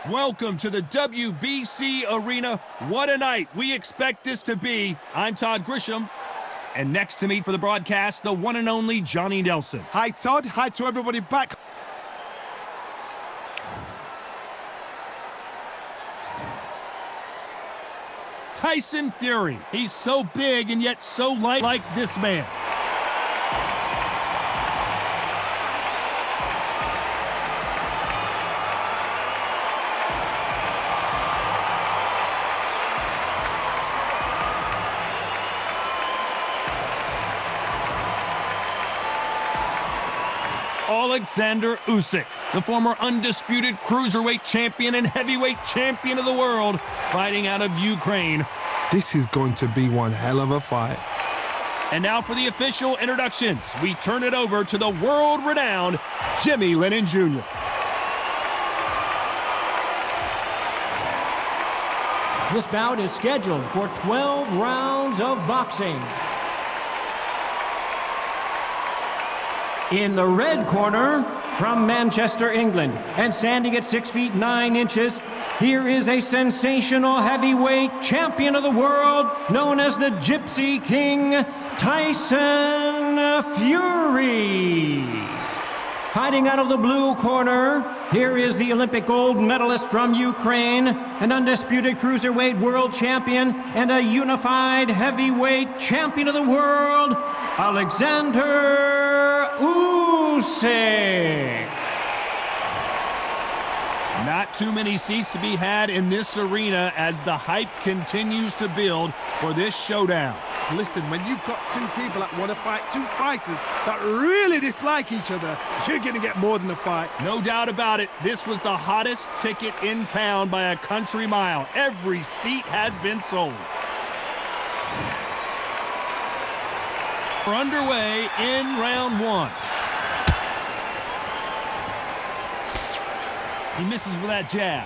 Welcome to the WBC Arena. What a night we expect this to be. I'm Todd Grisham. And next to me for the broadcast, the one and only Johnny Nelson. Hi, Todd. Hi to everybody back. Tyson Fury. He's so big and yet so light like this man. Oleksandr Usyk, the former undisputed cruiserweight champion and heavyweight champion of the world, fighting out of Ukraine. This is going to be one hell of a fight. And now for the official introductions, we turn it over to the world-renowned Jimmy Lennon Jr. This bout is scheduled for 12 rounds of boxing. In the red corner, from Manchester, England, and standing at 6 feet 9 inches, here is a sensational heavyweight champion of the world, known as the Gypsy King, Tyson Fury. Fighting out of the blue corner, here is the Olympic gold medalist from Ukraine, an undisputed cruiserweight world champion, and a unified heavyweight champion of the world, Oleksandr Usyk. Not too many seats to be had in this arena as the hype continues to build for this showdown. Listen, when you've got two people that want to fight, two fighters that really dislike each other, you're going to get more than a fight. No doubt about it, this was the hottest ticket in town by a country mile. Every seat has been sold. We're underway in round one. He misses with that jab.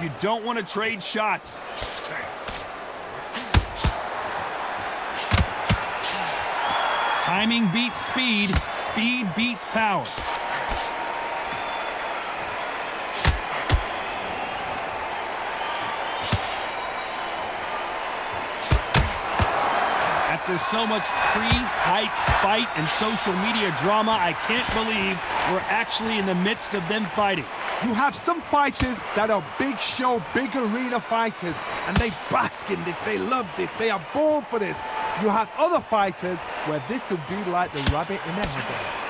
You don't want to trade shots. Timing beats speed. Speed beats power. After so much pre-hype fight and social media drama, I can't believe we're actually in the midst of them fighting. You have some fighters that are big show, big arena fighters, and they bask in this, they love this, they are born for this. You have other fighters where this will be like the rabbit in the headlights.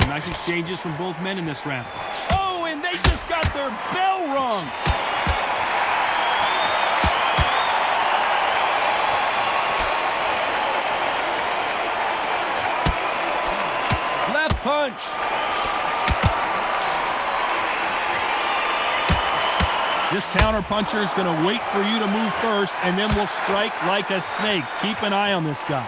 Nice exchanges from both men in this round. Oh, and they just got their bell rung. Left punch. This counter puncher is going to wait for you to move first, and then will strike like a snake. Keep an eye on this guy.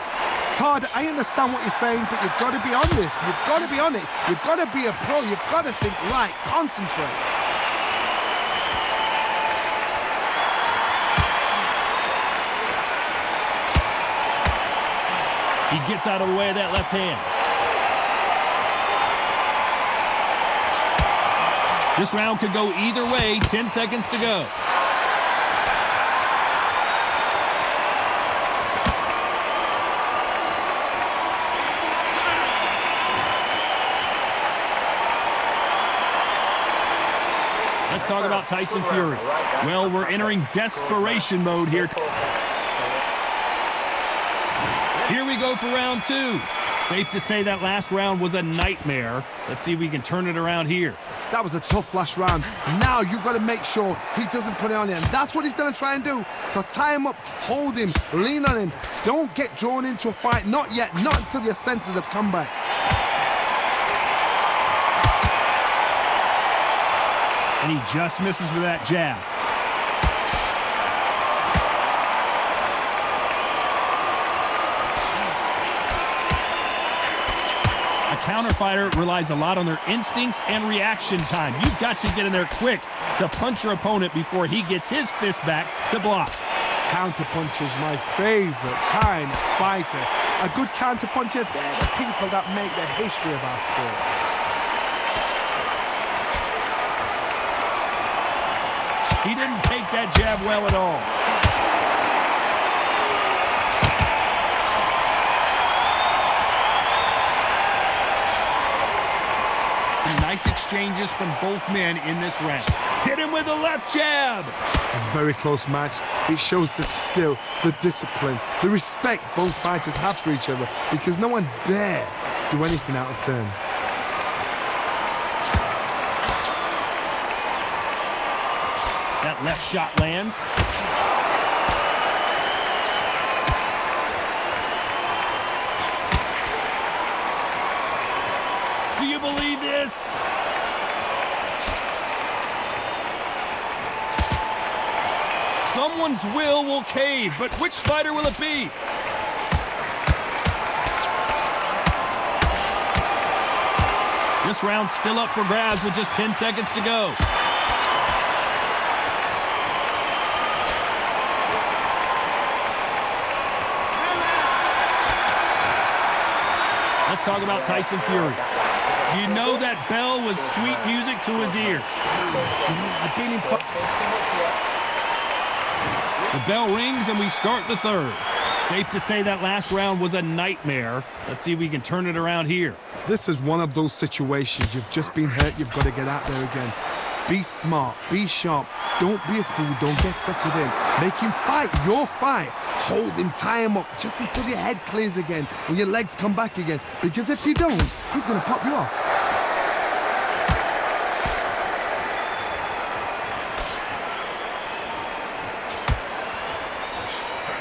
Todd, I understand what you're saying, but you've got to be on this. You've got to be on it. You've got to be a pro. You've got to think right. Concentrate. He gets out of the way of that left hand. This round could go either way. 10 seconds to go. Let's talk about Tyson Fury. Well, we're entering desperation mode here. Here we go for round two. Safe to say that last round was a nightmare. Let's see if we can turn it around here. That was a tough last round. Now you've got to make sure he doesn't put it on you, and that's what he's going to try and do. So tie him up, hold him, lean on him. Don't get drawn into a fight. Not yet. Not until your senses have come back. And he just misses with that jab. A counter fighter relies a lot on their instincts and reaction time. You've got to get in there quick to punch your opponent before he gets his fist back to block. Counter punch is my favorite kind of fighter. A good counter puncher, they're the people that make the history of our sport. He didn't take that jab well at all. Some nice exchanges from both men in this round. Hit him with a left jab. A very close match. It shows the skill, the discipline, the respect both fighters have for each other, because no one dare do anything out of turn. That left shot lands. Do you believe this? Someone's will cave, but which fighter will it be? This round's still up for grabs with just 10 seconds to go. Let's talk about Tyson Fury. You know that bell was sweet music to his ears. I've been in The bell rings and we start the third. Safe to say that last round was a nightmare. Let's see if we can turn it around here. This is one of those situations. You've just been hurt. You've got to get out there again. Be smart. Be sharp. Don't be a fool. Don't get suckered in. Make him fight your fight. Hold him. Tie him up just until your head clears again and your legs come back again. Because if you don't, he's going to pop you off.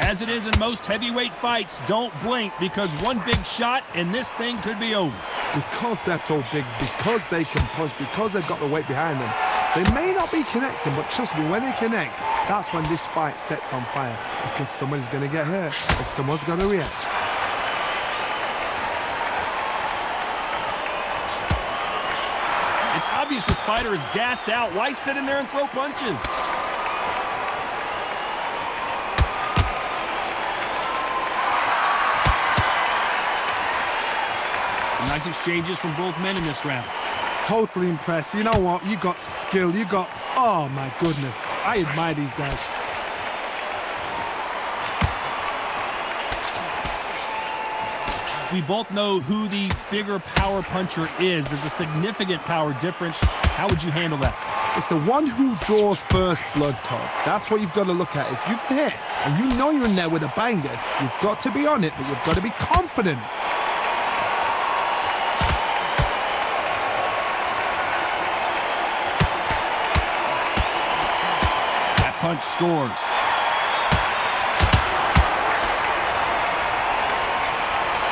As it is in most heavyweight fights, don't blink, because one big shot and this thing could be over. Because they're so big, because they can punch, because they've got the weight behind them, they may not be connecting, but trust me, when they connect, that's when this fight sets on fire, because somebody's going to get hurt and someone's going to react. It's obvious this fighter is gassed out. Why sit in there and throw punches? Nice exchanges from both men in this round. Totally impressed. You know what? You got skill. You got... Oh, my goodness. I admire these guys. We both know who the bigger power puncher is. There's a significant power difference. How would you handle that? It's the one who draws first blood, Todd. That's what you've got to look at. If you've hit and you know you're in there with a banger, you've got to be on it, but you've got to be confident. Punch scores.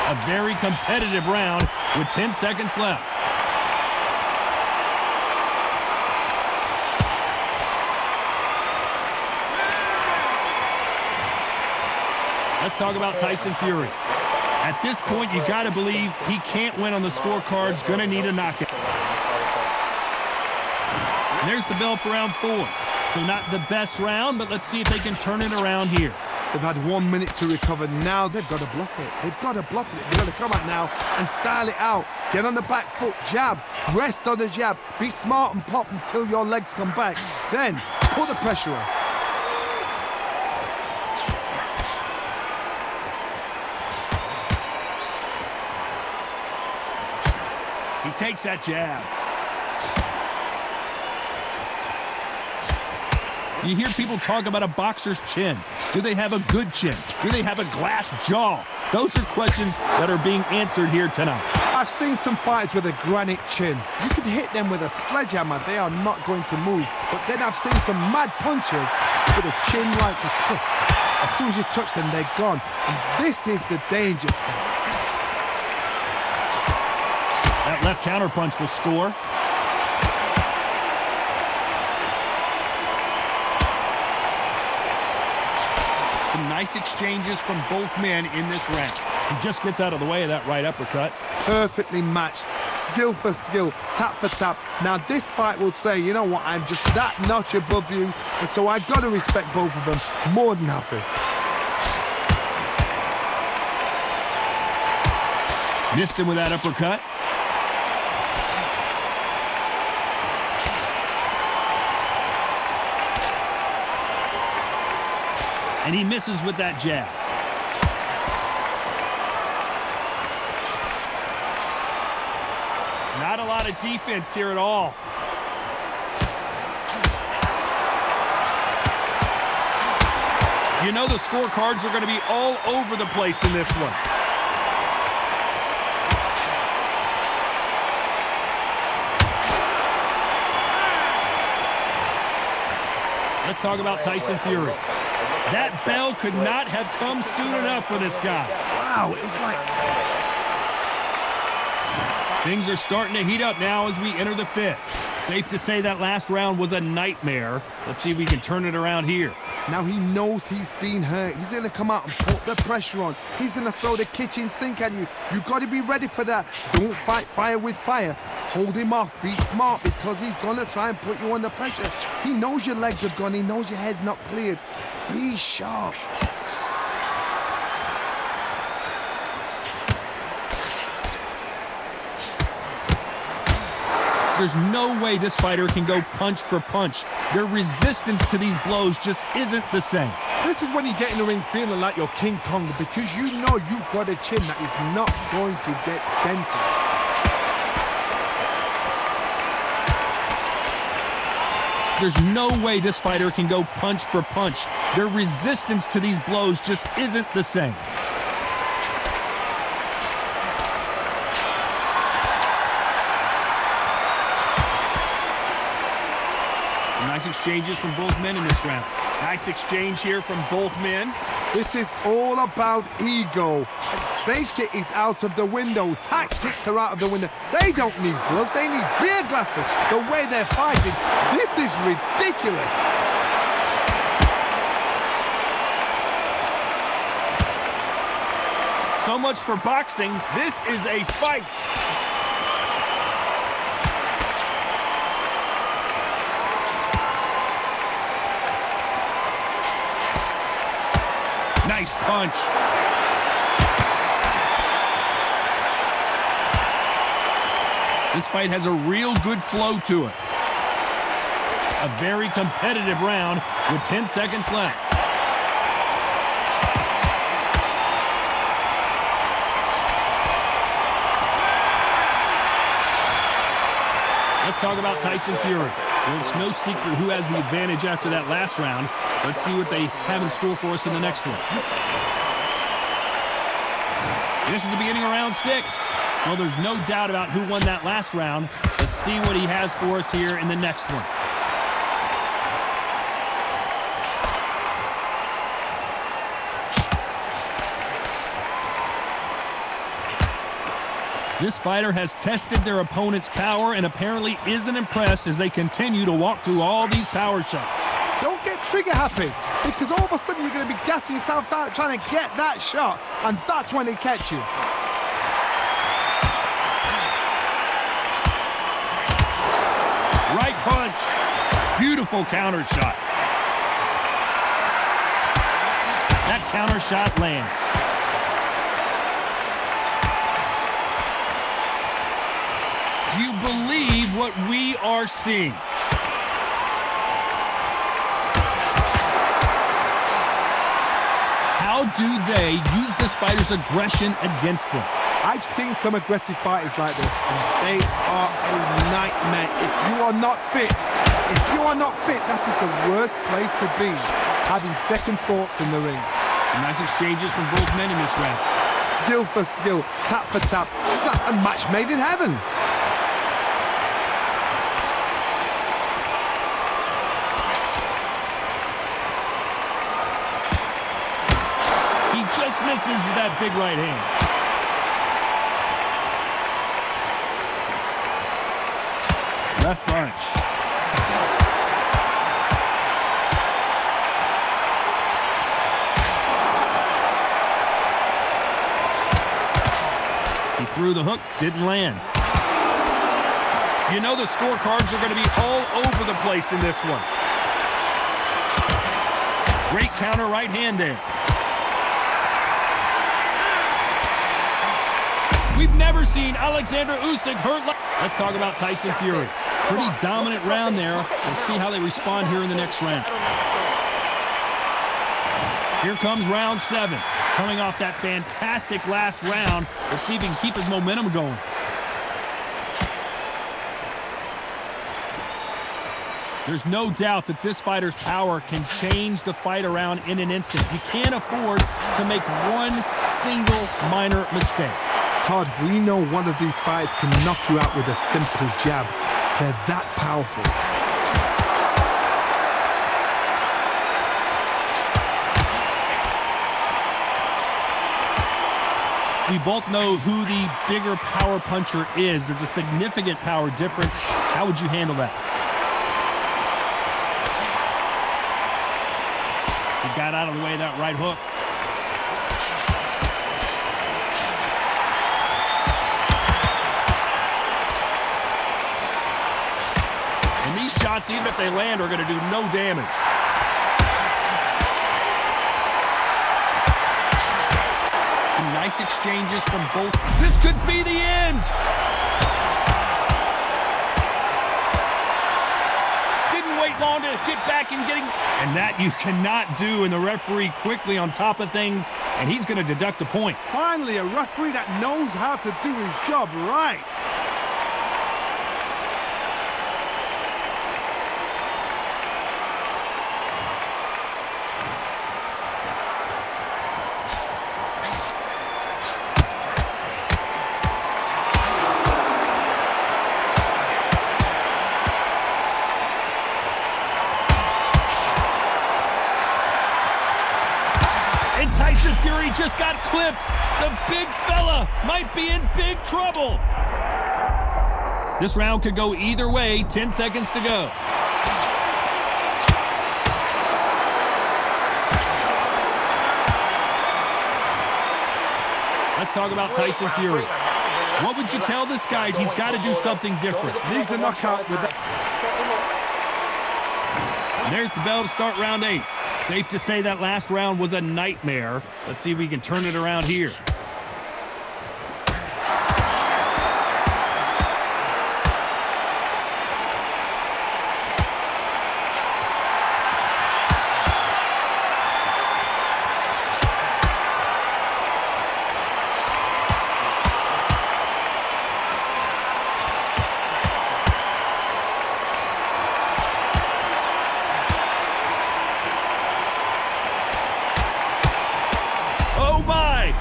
A very competitive round with 10 seconds left. Let's talk about Tyson Fury. At this point, you got to believe he can't win on the scorecards. Going to need a knockout. And there's the bell for round 4. So not the best round, but let's see if they can turn it around here. They've had 1 minute to recover. Now they've got to bluff it. They've got to bluff it. They've got to come out now and style it out. Get on the back foot, jab, rest on the jab. Be smart and pop until your legs come back. Then put the pressure on. He takes that jab. You hear people talk about a boxer's chin. Do they have a good chin? Do they have a glass jaw? Those are questions that are being answered here tonight. I've seen some fighters with a granite chin. You could hit them with a sledgehammer. They are not going to move. But then I've seen some mad punchers with a chin like a crisp. As soon as you touch them, they're gone. And this is the danger spot. That left counter punch will score. some nice exchanges from both men in this round. He just gets out of the way of that right uppercut. Perfectly matched, skill for skill, tap for tap. Now this fight will say, you know what, I'm just that notch above you, and so I've got to respect both of them. More than happy. Missed him with that uppercut. And he misses with that jab. Not a lot of defense here at all. You know the scorecards are going to be all over the place in this one. Let's talk about Tyson Fury. That bell could not have come soon enough for this guy. Wow, it was like... Things are starting to heat up now as we enter the fifth. Safe to say that last round was a nightmare. Let's see if we can turn it around here. Now he knows he's been hurt. He's going to come out and put the pressure on. He's going to throw the kitchen sink at you. You've got to be ready for that. Don't fight fire with fire. Hold him off. Be smart because he's going to try and put you under pressure. He knows your legs have gone. He knows your head's not cleared. Be sharp. There's no way this fighter can go punch for punch. Their resistance to these blows just isn't the same. This is when you get in the ring feeling like you're King Kong because you know you've got a chin that is not going to get dented. There's no way this fighter can go punch for punch. Their resistance to these blows just isn't the same. Some nice exchanges from both men in this round. Nice exchange here from both men. This is all about ego. Safety is out of the window. Tactics are out of the window. They don't need gloves. They need beer glasses. The way they're fighting, this is ridiculous. So much for boxing. This is a fight. Nice punch. This fight has a real good flow to it. A very competitive round with 10 seconds left. Let's talk about Tyson Fury. Well, it's no secret who has the advantage after that last round. Let's see what they have in store for us in the next one. This is the beginning of round 6. Well, there's no doubt about who won that last round. Let's see what he has for us here in the next one. This fighter has tested their opponent's power and apparently isn't impressed as they continue to walk through all these power shots. Don't get trigger happy because all of a sudden you're going to be gassing yourself out trying to get that shot, and that's when they catch you. Right punch. Beautiful counter shot. That counter shot lands. Do you believe what we are seeing? How do they use this fighter's aggression against them? I've seen some aggressive fighters like this, and they are a nightmare. If you are not fit, that is the worst place to be, having second thoughts in the ring. Some nice exchanges from both men in this round. Skill for skill, tap for tap. It's like a match made in heaven. He just misses with that big right hand. Left punch. Threw the hook, didn't land. You know the scorecards are going to be all over the place in this one. Great counter right hand there. We've never seen Oleksandr Usyk hurt like... Let's talk about Tyson Fury. Pretty dominant round there. Let's see how they respond here in the next round. Here comes round 7. Coming off that fantastic last round. Let's see if he can keep his momentum going. There's no doubt that this fighter's power can change the fight around in an instant. You can't afford to make one single minor mistake. Todd, we know one of these fighters can knock you out with a simple jab. They're that powerful. We both know who the bigger power puncher is. There's a significant power difference. How would you handle that? He got out of the way of that right hook. And these shots, even if they land, are going to do no damage. Some nice exchanges from both. This could be the end. Didn't wait long to get back and getting... And that you cannot do, and the referee quickly on top of things, and he's going to deduct a point. Finally, a referee that knows how to do his job right. Tyson Fury just got clipped. The big fella might be in big trouble. This round could go either way. 10 seconds to go. Let's talk about Tyson Fury. What would you tell this guy? He's got to do something different. Needs a knockout with that. There's the bell to start round 8. Safe to say that last round was a nightmare. Let's see if we can turn it around here.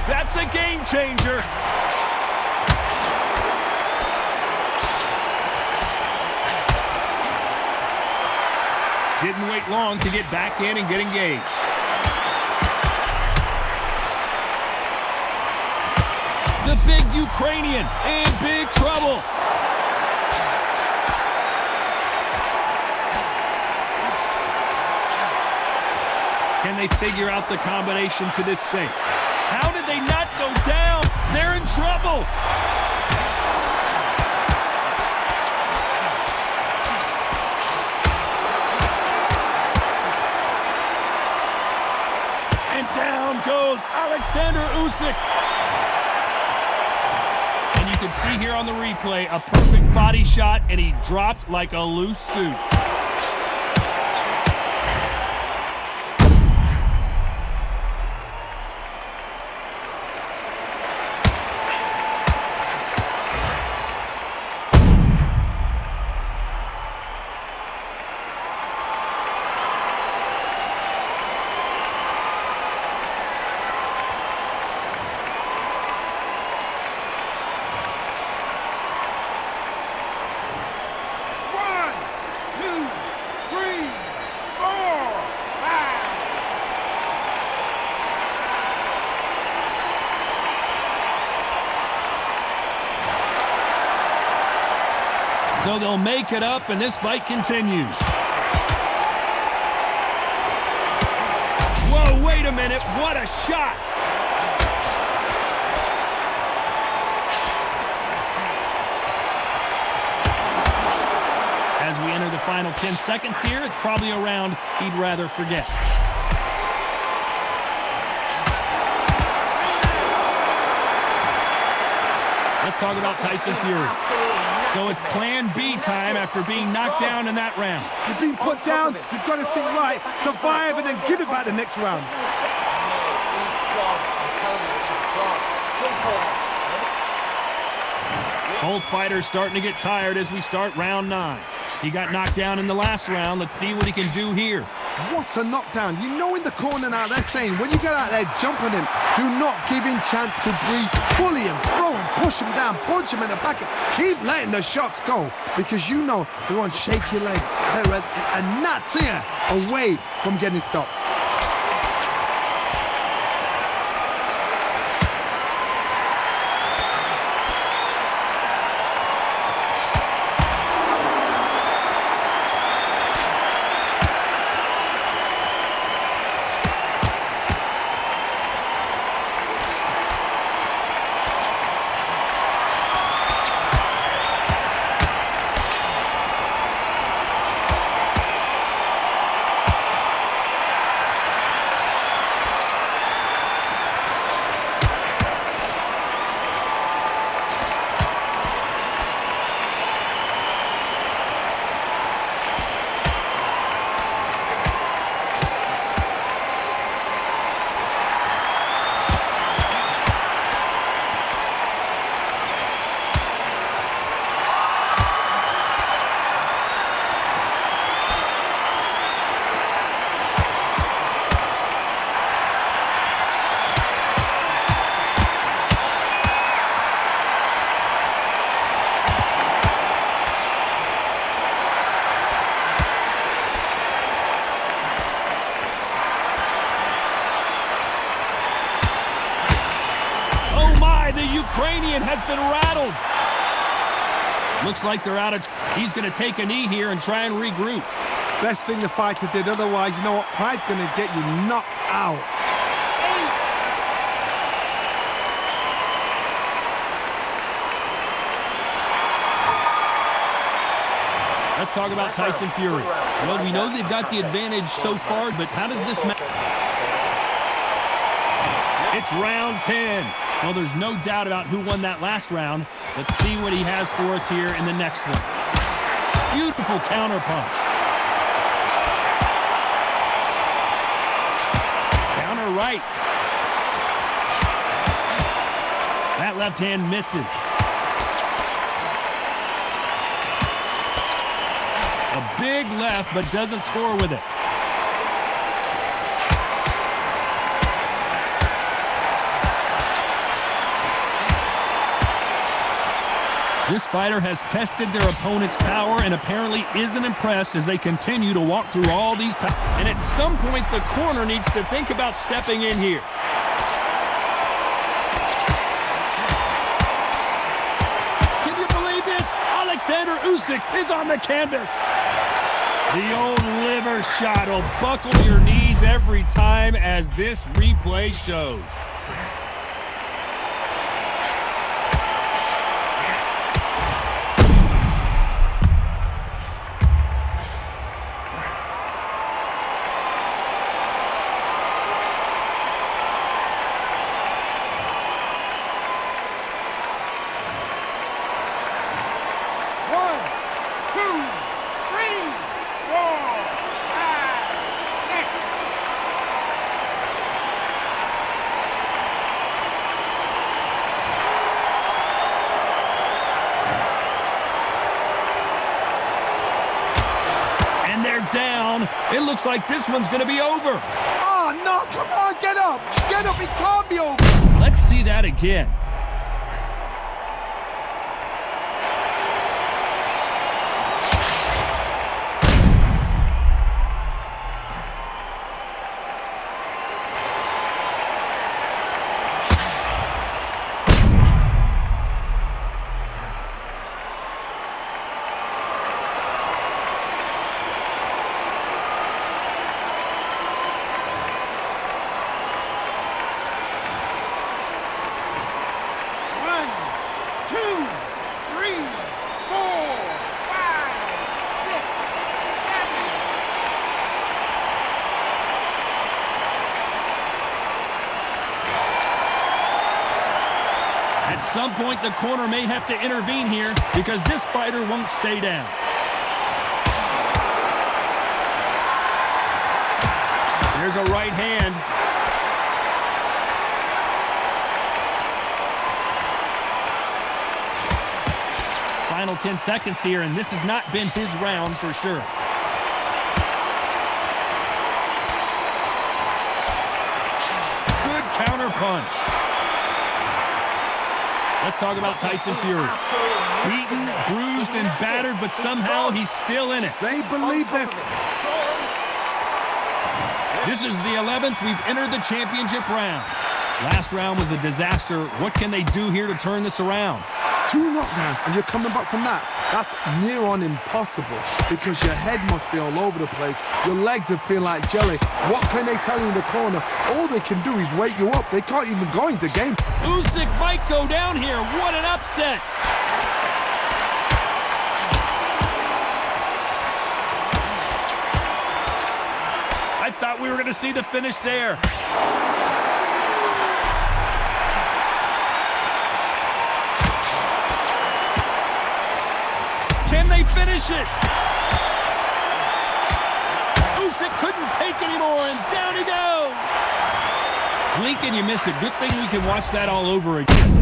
That's a game changer. Didn't wait long to get back in and get engaged. The big Ukrainian in big trouble. Can they figure out the combination to this safe? How did they not go down? They're in trouble. And down goes Oleksandr Usyk. And you can see here on the replay a perfect body shot, and he dropped like a loose suit. So they'll make it up, and this fight continues. Whoa, wait a minute. What a shot. As we enter the final 10 seconds here, it's probably a round he'd rather forget. Let's talk about Tyson Fury. So it's plan B time after being knocked down in that round. You've been put down, you've got to think right, survive and then give it back the next round. Both fighters starting to get tired as we start round 9. He got knocked down in the last round. Let's see what he can do here. What a knockdown. You know in the corner now they're saying when you get out there jumping him, do not give him chance to breathe. Bully him, throw him, push him down, punch him in the back. Keep letting the shots go because you know they're on shaky leg. They're a gnat's ear away from getting stopped. The Ukrainian has been rattled. Looks like they're out of... He's going to take a knee here and try and regroup. Best thing the fighter did, otherwise, you know what? Pride's going to get you knocked out. Let's talk about Tyson Fury. Well, we know they've got the advantage so far, but how does this matter? It's round 10. Well, there's no doubt about who won that last round. Let's see what he has for us here in the next one. Beautiful counter punch. Counter right. That left hand misses. A big left, but doesn't score with it. This fighter has tested their opponent's power and apparently isn't impressed as they continue to walk through all these and at some point the corner needs to think about stepping in here. Can you believe this? Oleksandr Usyk is on the canvas. The old liver shot will buckle your knees every time as this replay shows. Down. It looks like this one's going to be over. Oh, no, come on, get up. Get up, it can't be over. Let's see that again. At some point, the corner may have to intervene here because this fighter won't stay down. There's a right hand. Final 10 seconds here, and this has not been his round for sure. Good counter punch. Let's talk about Tyson Fury. Beaten, bruised, and battered, but somehow he's still in it. They believe that. This is the 11th we've entered the championship rounds. Last round was a disaster. What can they do here to turn this around? 2 knockdowns and you're coming back from that. That's near on impossible because your head must be all over the place. Your legs would feel like jelly. What can they tell you in the corner? All they can do is wake you up. They can't even go into game. Usyk might go down here. What an upset. I thought we were going to see the finish there. Can they finish it? Usyk couldn't take anymore, and down he goes. Blink and you miss it. Good thing we can watch that all over again.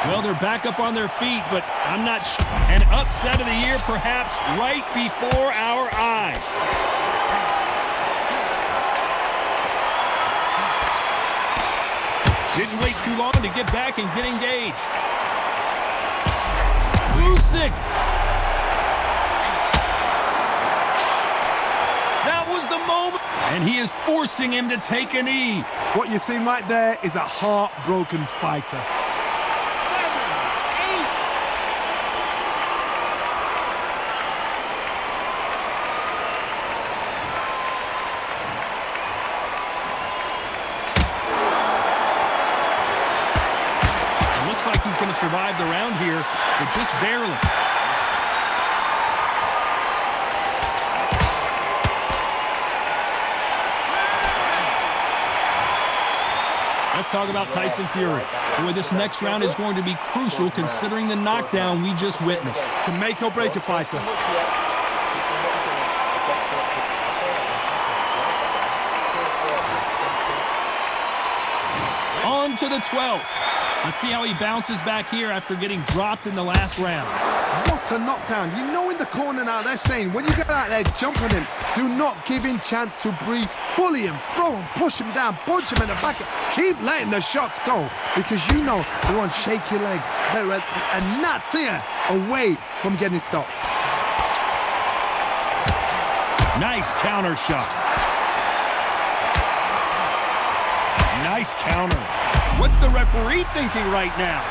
Well, they're back up on their feet, but I'm not sure. An upset of the year, perhaps, right before our eyes. Didn't wait too long to get back and get engaged. Usyk! That was the moment, and he is forcing him to take a knee. What you see right there is a heartbroken fighter. Like he's going to survive the round here, but just barely. Let's talk about Tyson Fury. Boy, this next round is going to be crucial considering the knockdown we just witnessed. Can make or break a fighter. On to the 12th. Let's see how he bounces back here after getting dropped in the last round. What a knockdown. You know in the corner now they're saying when you get out there jumping him, do not give him chance to breathe. Bully him, throw him, push him down, punch him in the back. Keep letting the shots go because you know they're on shaky leg. They're a gnat's ear away from getting stopped. Nice counter shot. Nice counter. What's the referee thinking right now?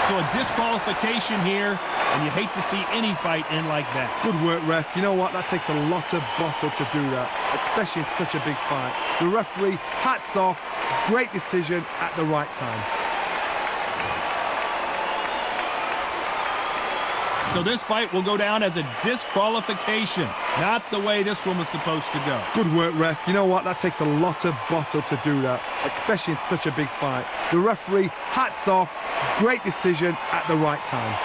So a disqualification here, and you hate to see any fight end like that. Good work, ref. You know what? That takes a lot of bottle to do that, especially in such a big fight. The referee, hats off, great decision at the right time. So this fight will go down as a disqualification. Not the way this one was supposed to go. Good work, ref. You know what? That takes a lot of bottle to do that, especially in such a big fight. The referee, hats off, great decision at the right time.